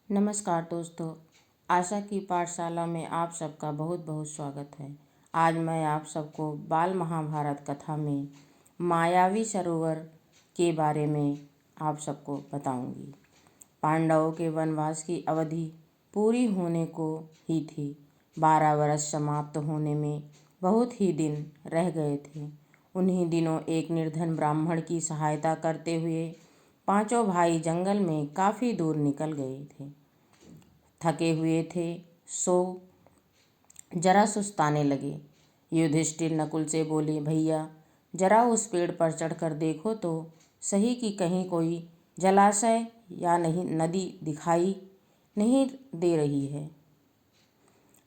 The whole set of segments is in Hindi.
नमस्कार दोस्तों, आशा की पाठशाला में आप सबका बहुत बहुत स्वागत है। आज मैं आप सबको बाल महाभारत कथा में मायावी सरोवर के बारे में आप सबको बताऊंगी। पांडवों के वनवास की अवधि पूरी होने को ही थी। 12 वर्ष समाप्त होने में बहुत ही दिन रह गए थे। उन्हीं दिनों एक निर्धन ब्राह्मण की सहायता करते हुए पांचों भाई जंगल में काफ़ी दूर निकल गए थे। थके हुए थे, सो जरा सुस्ताने लगे। युधिष्ठिर नकुल से बोले, भैया जरा उस पेड़ पर चढ़कर देखो तो सही कि कहीं कोई जलाशय या नहीं नदी दिखाई नहीं दे रही है।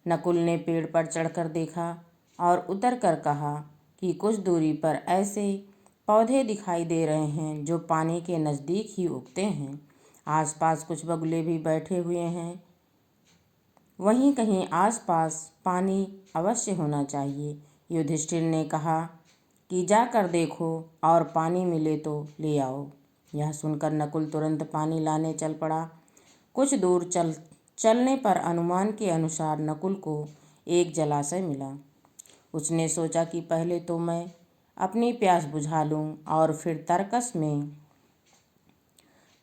नकुल ने पेड़ पर चढ़कर देखा और उतरकर कहा कि कुछ दूरी पर ऐसे पौधे दिखाई दे रहे हैं जो पानी के नज़दीक ही उगते हैं। आसपास कुछ बगुले भी बैठे हुए हैं। वहीं कहीं आसपास पानी अवश्य होना चाहिए। युधिष्ठिर ने कहा कि जाकर देखो और पानी मिले तो ले आओ। यह सुनकर नकुल तुरंत पानी लाने चल पड़ा। कुछ दूर चलने पर अनुमान के अनुसार नकुल को एक जलाशय मिला। उसने सोचा कि पहले तो मैं अपनी प्यास बुझा लूं और फिर तरकस में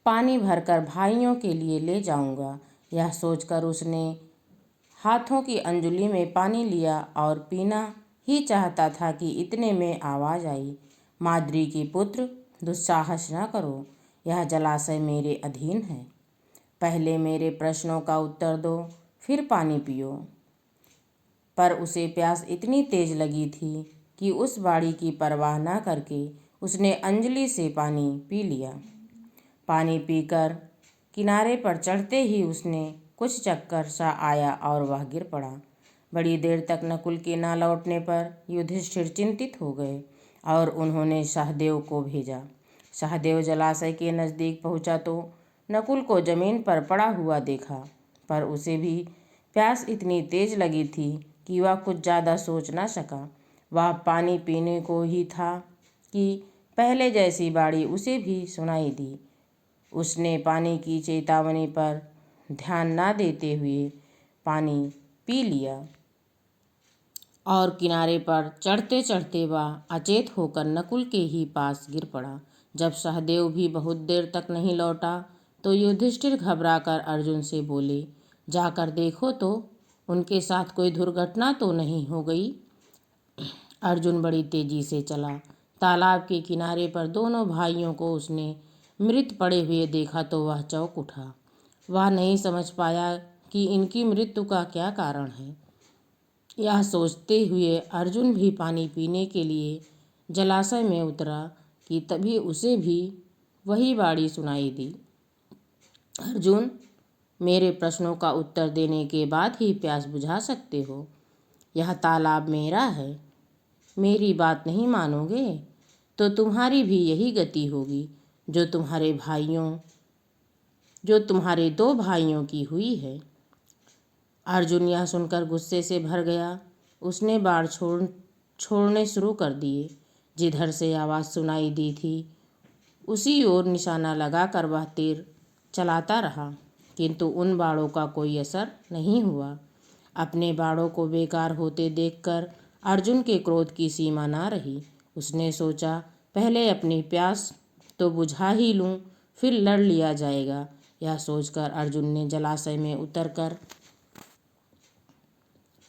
पानी भरकर भाइयों के लिए ले जाऊंगा। यह सोचकर उसने हाथों की अंजुली में पानी लिया और पीना ही चाहता था कि इतने में आवाज़ आई, माद्री के पुत्र, दुस्साहस न करो। यह जलाशय मेरे अधीन है। पहले मेरे प्रश्नों का उत्तर दो, फिर पानी पियो। पर उसे प्यास इतनी तेज लगी थी कि उस बाड़ी की परवाह न करके उसने अंजलि से पानी पी लिया। पानी पीकर किनारे पर चढ़ते ही उसने कुछ चक्कर सा आया और वह गिर पड़ा। बड़ी देर तक नकुल के ना लौटने पर युधिष्ठिर चिंतित हो गए और उन्होंने सहदेव को भेजा। सहदेव जलाशय के नज़दीक पहुंचा तो नकुल को जमीन पर पड़ा हुआ देखा, पर उसे भी प्यास इतनी तेज लगी थी कि वह कुछ ज़्यादा सोच न सका। वह पानी पीने को ही था कि पहले जैसी बाड़ी उसे भी सुनाई दी। उसने पानी की चेतावनी पर ध्यान न देते हुए पानी पी लिया और किनारे पर चढ़ते चढ़ते वह अचेत होकर नकुल के ही पास गिर पड़ा। जब सहदेव भी बहुत देर तक नहीं लौटा तो युधिष्ठिर घबराकर अर्जुन से बोले, जाकर देखो तो उनके साथ कोई दुर्घटना तो नहीं हो गई। अर्जुन बड़ी तेजी से चला। तालाब के किनारे पर दोनों भाइयों को उसने मृत पड़े हुए देखा तो वह चौंक उठा। वह नहीं समझ पाया कि इनकी मृत्यु का क्या कारण है। यह सोचते हुए अर्जुन भी पानी पीने के लिए जलाशय में उतरा कि तभी उसे भी वही बाड़ी सुनाई दी। अर्जुन, मेरे प्रश्नों का उत्तर देने के बाद ही प्यास बुझा सकते हो। यह तालाब मेरा है। मेरी बात नहीं मानोगे तो तुम्हारी भी यही गति होगी जो तुम्हारे दो भाइयों की हुई है। अर्जुन यह सुनकर गुस्से से भर गया। उसने बाण छोड़ने शुरू कर दिए। जिधर से आवाज़ सुनाई दी थी उसी ओर निशाना लगाकर वह तीर चलाता रहा, किंतु उन बाणों का कोई असर नहीं हुआ। अपने बाणों को बेकार होते देखकर अर्जुन के क्रोध की सीमा ना रही। उसने सोचा, पहले अपनी प्यास तो बुझा ही लूं, फिर लड़ लिया जाएगा। यह सोचकर अर्जुन ने जलाशय में उतरकर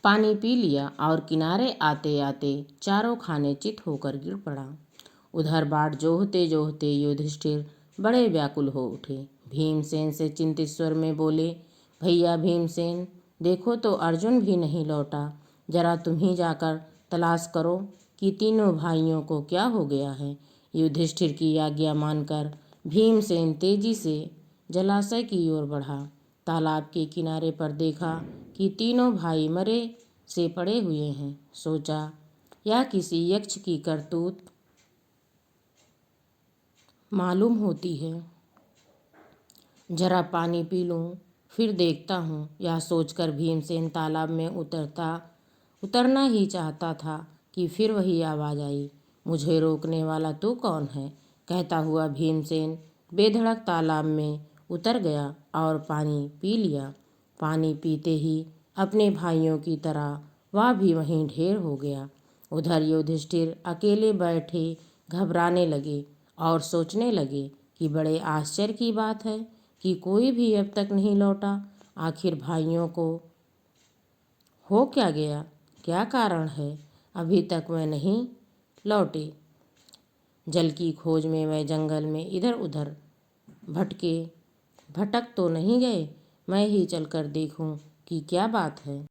पानी पी लिया और किनारे आते आते चारों खाने चित होकर गिर पड़ा। उधर बाट जोहते जोहते युधिष्ठिर बड़े व्याकुल हो उठे। भीमसेन से चिंतित स्वर में बोले, भैया भीमसेन, देखो तो अर्जुन भी नहीं लौटा। जरा तुम ही जाकर तलाश करो कि तीनों भाइयों को क्या हो गया है। युधिष्ठिर की आज्ञा मानकर भीमसेन तेजी से जलाशय की ओर बढ़ा। तालाब के किनारे पर देखा कि तीनों भाई मरे से पड़े हुए हैं। सोचा, यह किसी यक्ष की करतूत मालूम होती है। जरा पानी पी लूं, फिर देखता हूँ। यह सोचकर भीमसेन तालाब में उतरना ही चाहता था कि फिर वही आवाज़ आई, मुझे रोकने वाला तू कौन है। कहता हुआ भीमसेन बेधड़क तालाब में उतर गया और पानी पी लिया। पानी पीते ही अपने भाइयों की तरह वह भी वहीं ढेर हो गया। उधर युधिष्ठिर अकेले बैठे घबराने लगे और सोचने लगे कि बड़े आश्चर्य की बात है कि कोई भी अब तक नहीं लौटा। आखिर भाइयों को हो क्या गया? क्या कारण है अभी तक वह नहीं लौटे? जल की खोज में वह जंगल में इधर उधर भटक तो नहीं गए? मैं ही चलकर देखूं कि क्या बात है।